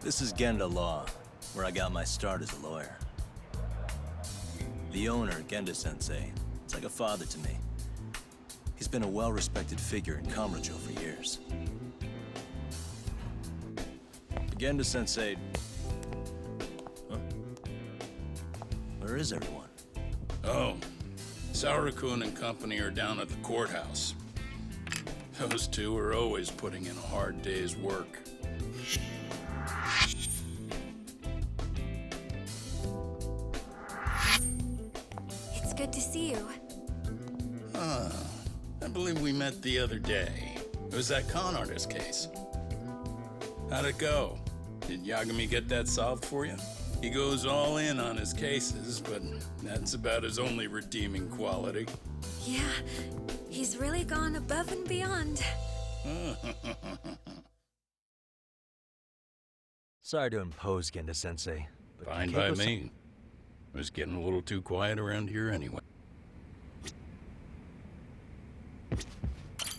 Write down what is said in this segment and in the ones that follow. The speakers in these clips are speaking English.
This is Genda Law, where I got my start as a lawyer. The owner, Genda-sensei, is like a father to me. He's been a well-respected figure in Kamurocho for years. Genda-sensei... Huh? Where is everyone? Oh, Saura-kun and company are down at the courthouse. Those two are always putting in a hard day's work. It's good to see you. I believe we met the other day. It was that con artist case. How'd it go? Did Yagami get that solved for you? He goes all in on his cases, but that's about his only redeeming quality. Yeah, he's really gone above and beyond. Sorry to impose, Genda-sensei, but Fine by me. It was getting a little too quiet around here anyway.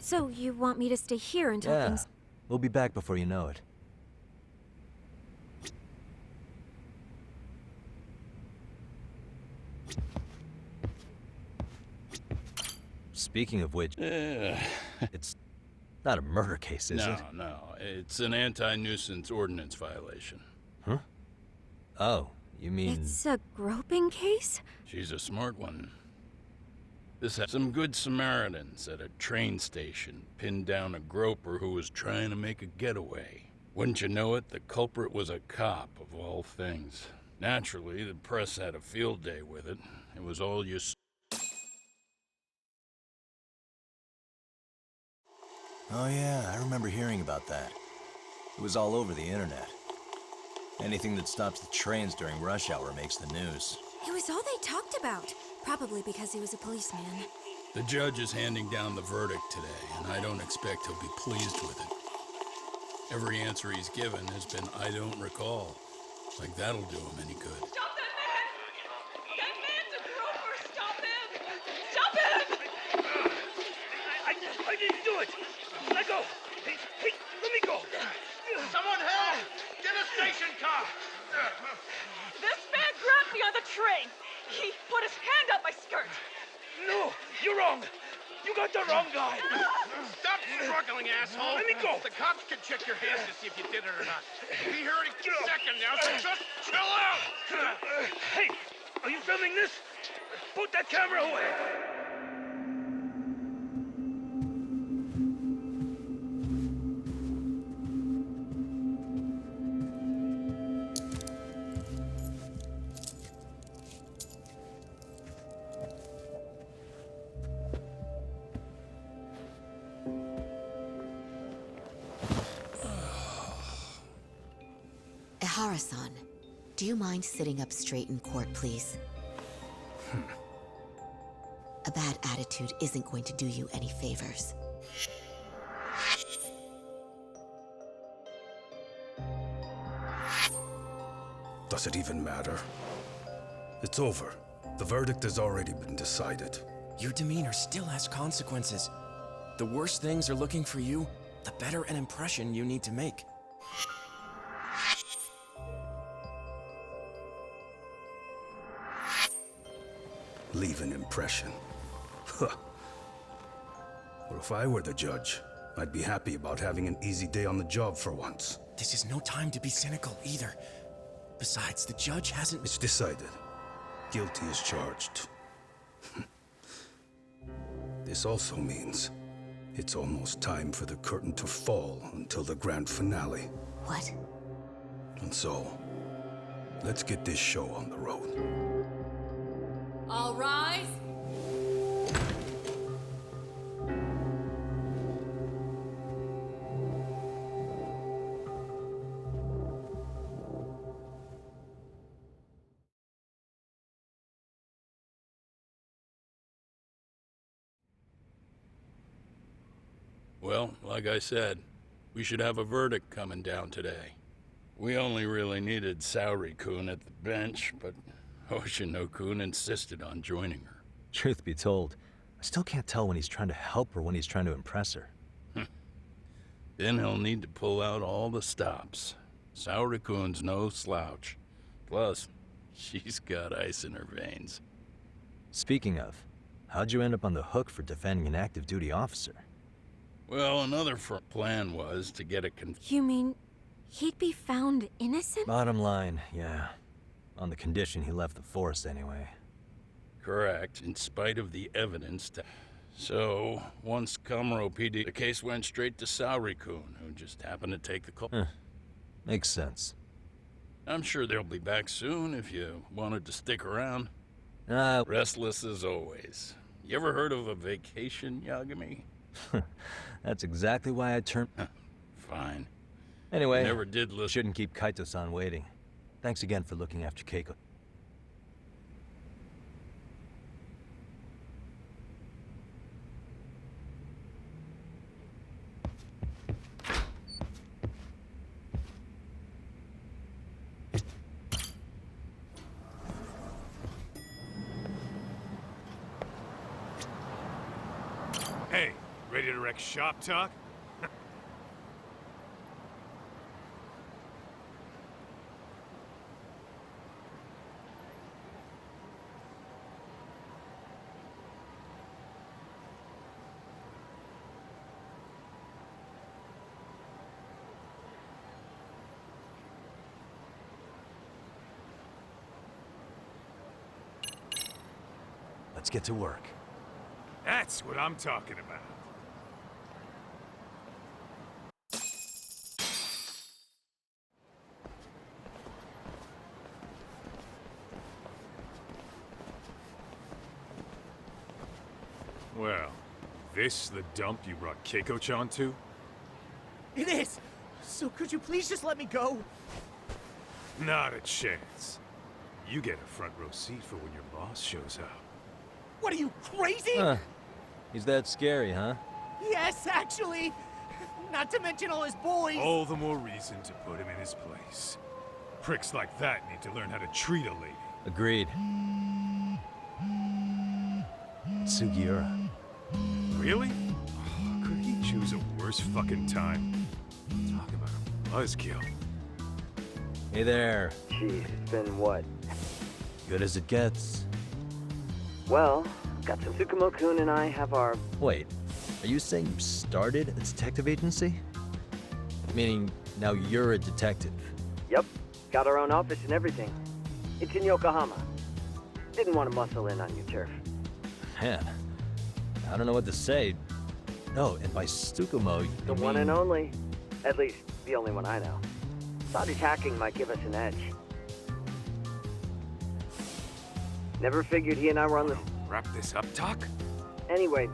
So you want me to stay here until Yeah, things... we'll be back before you know it. Speaking of which, it's not a murder case, is it? No. It's an anti-nuisance ordinance violation. Huh? Oh, you mean... It's a groping case? She's a smart one. This had some good Samaritans at a train station pinned down a groper who was trying to make a getaway. Wouldn't you know it, the culprit was a cop, of all things. Naturally, the press had a field day with it. It was all you... Oh yeah, I remember hearing about that. It was all over the internet. Anything that stops the trains during rush hour makes the news. It was all they talked about. Probably because he was a policeman. The judge is handing down the verdict today, and I don't expect he'll be pleased with it. Every answer he's given has been, I don't recall. Like that'll do him any good. Stop that man! That man's a groper! Stop him! Stop him! I didn't do it! Let go! Hey, let me go! Someone help! Get a station car! This man grabbed me on the train! He put his hand up my skirt! No! You're wrong! You got the wrong guy! Stop struggling, asshole! Let me go! The cops can check your hands to see if you did it or not. We'll be here any second now, so just chill out! Hey! Are you filming this? Put that camera away! Ehara-san, do you mind sitting up straight in court, please? A bad attitude isn't going to do you any favors. Does it even matter? It's over. The verdict has already been decided. Your demeanor still has consequences. The worse things are looking for you, the better an impression you need to make. Leave an impression. Huh. Well, if I were the judge, I'd be happy about having an easy day on the job for once. This is no time to be cynical either. Besides, the judge hasn't... It's decided. Guilty is charged. This also means it's almost time for the curtain to fall until the grand finale. What? And so, let's get this show on the road. All rise! Well, like I said, we should have a verdict coming down today. We only really needed Saori-kun at the bench, but Hoshino-kun insisted on joining her. Truth be told, I still can't tell when he's trying to help or when he's trying to impress her. Then he'll need to pull out all the stops. Saori-kun's no slouch. Plus, she's got ice in her veins. Speaking of, how'd you end up on the hook for defending an active duty officer? Well, another plan was to get a You mean he'd be found innocent? Bottom line, yeah. On the condition he left the force anyway. correct, in spite of the evidence. So, once Kamuro PD, the case went straight to Saori-kun, who just happened to take the call. Makes sense. I'm sure they'll be back soon if you wanted to stick around. Restless as always. You ever heard of a vacation, Yagami? That's exactly why I turned... Fine. Anyway, Never did listen. shouldn't keep Kaito-san waiting. Thanks again for looking after Keiko. Hey, ready to wreck shop talk? Let's get to work. That's what I'm talking about. Well, this the dump you brought Keiko-chan to? It is! So could you please just let me go? Not a chance. You get a front row seat for when your boss shows up. What are you, crazy? He's that scary, huh? Yes, actually. Not to mention all his boys. All the more reason to put him in his place. Pricks like that need to learn how to treat a lady. Agreed. Sugiura. Really? Oh, could he choose a worse fucking time? Talk about a buzzkill. Hey there. Jeez, it's been what? Good as it gets. Well, Tsukumo-kun and I have our... Wait, are you saying you started a detective agency? Meaning, now you're a detective? Yep, got our own office and everything. It's in Yokohama. Didn't want to muscle in on your turf. Man, I don't know what to say. Oh, and by Tsukumo, you The one and only. At least, the only one I know. Thought his hacking might give us an edge. Never figured he and I were on the... Wrap this up, Doc? Anyway,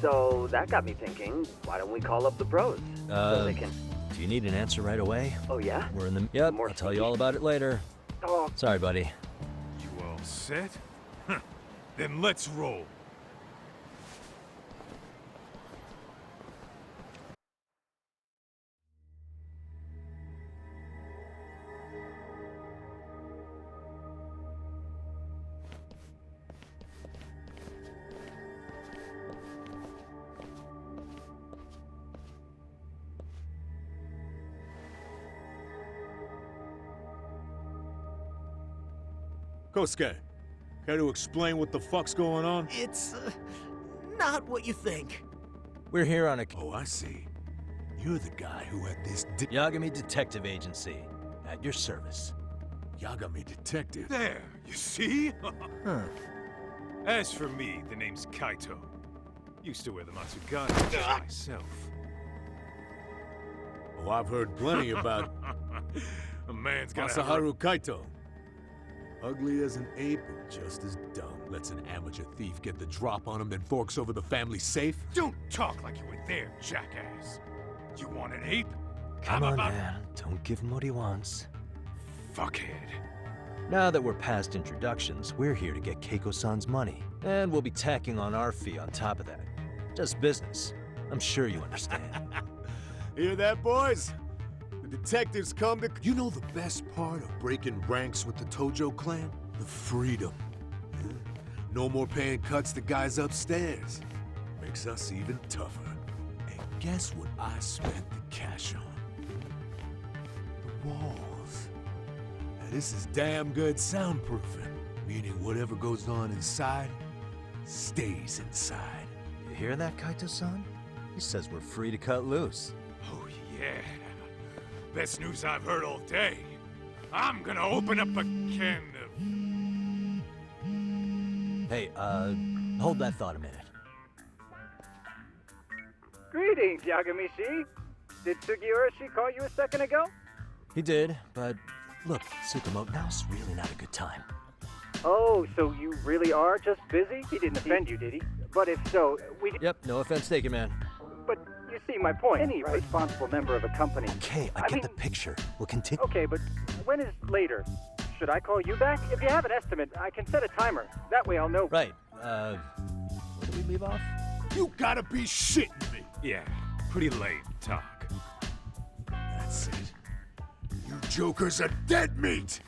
so that got me thinking, why don't we call up the pros? So they can... Do you need an answer right away? Oh, yeah? We're in the... Yep, I'll tell you all about it later. Oh. Sorry, buddy. You all set? Then let's roll. Kosuke, care to explain what the fuck's going on? It's, not what you think. We're here on a... Oh, I see. You're the guy who had this Yagami Detective Agency. At your service. Yagami Detective. There, you see? As for me, the name's Kaito. Used to wear the Matsugane myself. Oh, I've heard plenty about A man's got Masaharu Kaito. Ugly as an ape and just as dumb. Lets an amateur thief get the drop on him, then forks over the family safe. Don't talk like you were there, jackass. You want an ape? Come on, man. Don't give him what he wants. Fuckhead. Now that we're past introductions, we're here to get Keiko-san's money. And we'll be tacking on our fee on top of that. Just business. I'm sure you understand. Hear that, boys? The detectives come to... You know the best part of breaking ranks with the Tojo clan? The freedom. No more paying cuts to guys upstairs. Makes us even tougher. And guess what I spent the cash on? walls. Now, this is damn good soundproofing, meaning whatever goes on inside stays inside. You hear that, Kaito-san? He says we're free to cut loose. Oh, yeah. Best news I've heard all day. I'm gonna open up a can of... Hey, hold that thought a minute. Greetings, Yagami-shi. Did Sugiura-shi call you a second ago? He did, but look, Tsukumo, now's really not a good time. Oh, so you really are just busy? He didn't offend you, did he? But if so, we... Yep, no offense taken, man. But you see my point. Any responsible member of a company... Okay, I get the picture. We'll continue. Okay, but when is later? Should I call you back? If you have an estimate, I can set a timer. That way I'll know... Right, where did we leave off? You gotta be shitting me! Yeah, pretty lame talk. That's it. You jokers are dead meat!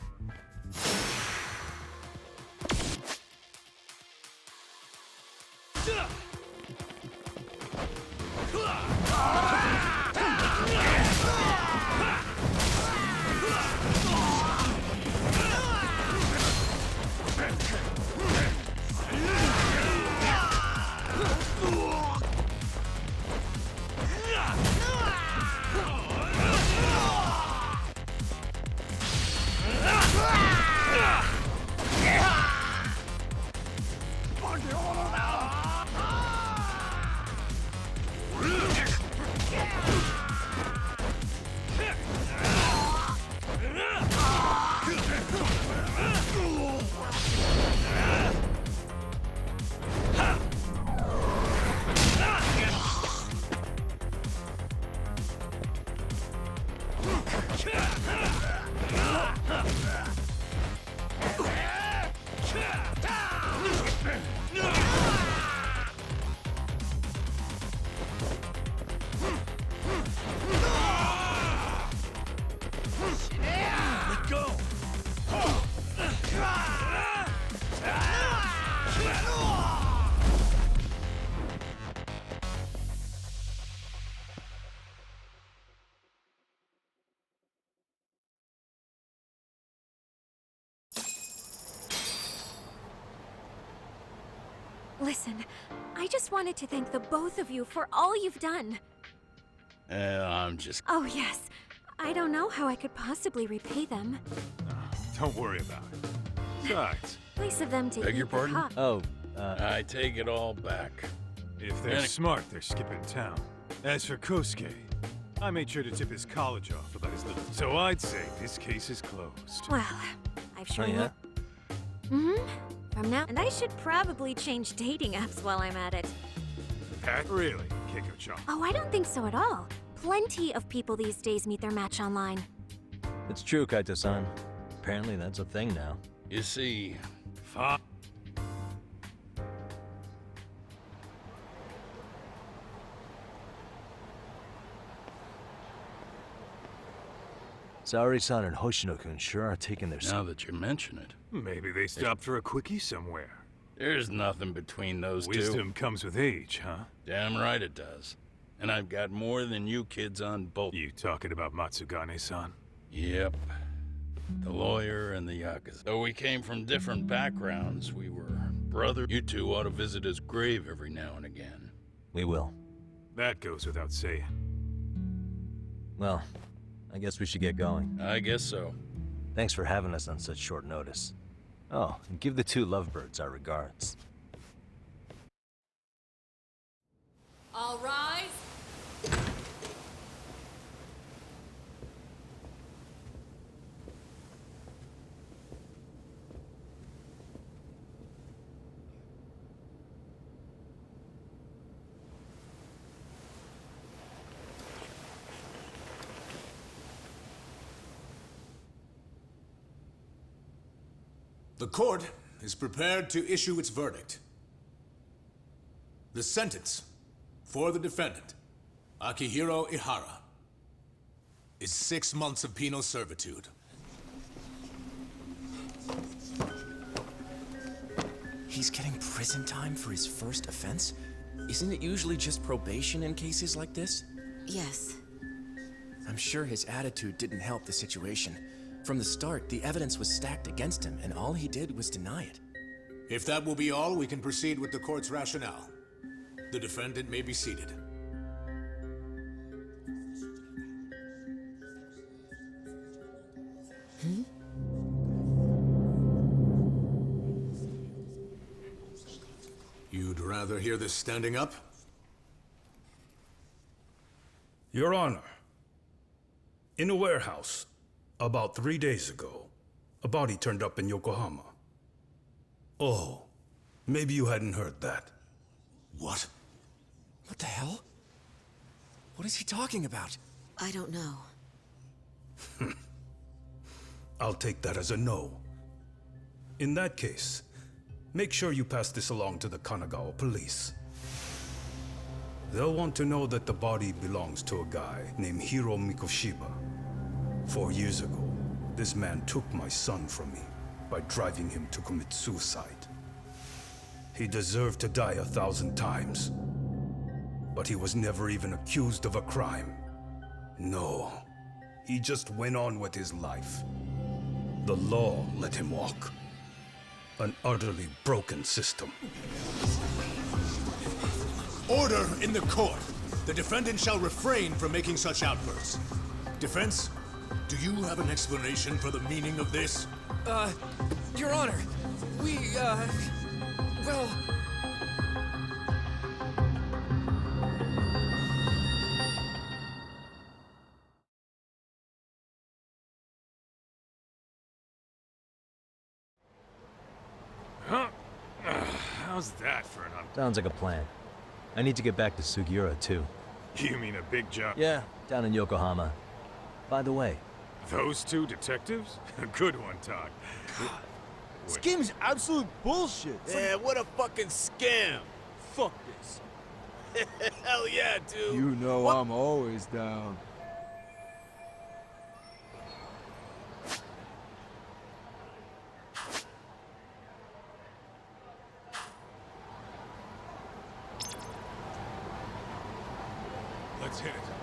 Listen, I just wanted to thank the both of you for all you've done. I'm just... Oh, yes. I don't know how I could possibly repay them. Don't worry about it. Besides, Nice of them to Beg eat your the pardon? cup. Oh, I take it all back. if they're smart, they're skipping town. As for Kosuke, I made sure to tip his college off about his little... So I'd say this case is closed. Well, I've sure... oh yeah? From now... And I should probably change dating apps while I'm at it. That really, Keiko-chan? Oh, I don't think so at all. Plenty of people these days meet their match online. It's true, Kaito-san. Apparently that's a thing now. You see, Fine. Saori-san and Hoshino-kun sure are taking their... now that you mention it, Maybe they stopped for a quickie somewhere. there's nothing between those two. Wisdom comes with age, huh? Damn right it does. And I've got more than you kids on both. You talking about Matsugane-san? Yep. The lawyer and the Yakuza. Though we came from different backgrounds, we were brothers. You two ought to visit his grave every now and again. We will. That goes without saying. Well, I guess we should get going. I guess so. Thanks for having us on such short notice. Oh, and give the two lovebirds our regards. All rise. The court is prepared to issue its verdict. The sentence for the defendant, Akihiro Ihara, is 6 months of penal servitude. He's getting prison time for his first offense? Isn't it usually just probation in cases like this? Yes. I'm sure his attitude didn't help the situation. From the start, the evidence was stacked against him, and all he did was deny it. If that will be all, we can proceed with the court's rationale. The defendant may be seated. You'd rather hear this standing up? Your Honor, in a warehouse, about 3 days ago, a body turned up in Yokohama. Oh, maybe you hadn't heard that. What? What the hell? What is he talking about? I don't know. I'll take that as a no. In that case, make sure you pass this along to the Kanagawa police. They'll want to know that the body belongs to a guy named Hiro Mikoshiba. 4 years ago, this man took my son from me by driving him to commit suicide. He deserved to die 1,000 times, but he was never even accused of a crime. No, he just went on with his life. The law let him walk. An utterly broken system. Order in the court. The defendant shall refrain from making such outbursts. Defense, do you have an explanation for the meaning of this? Your Honor, well... Huh? How's that for an Sounds like a plan. I need to get back to Sugiura, too. You mean a big job? Yeah, down in Yokohama. By the way, Those two detectives? Good one, Todd. This game is absolute bullshit. Yeah, what a fucking scam. Fuck this. Hell yeah, dude. You know I'm always down. Let's hit it.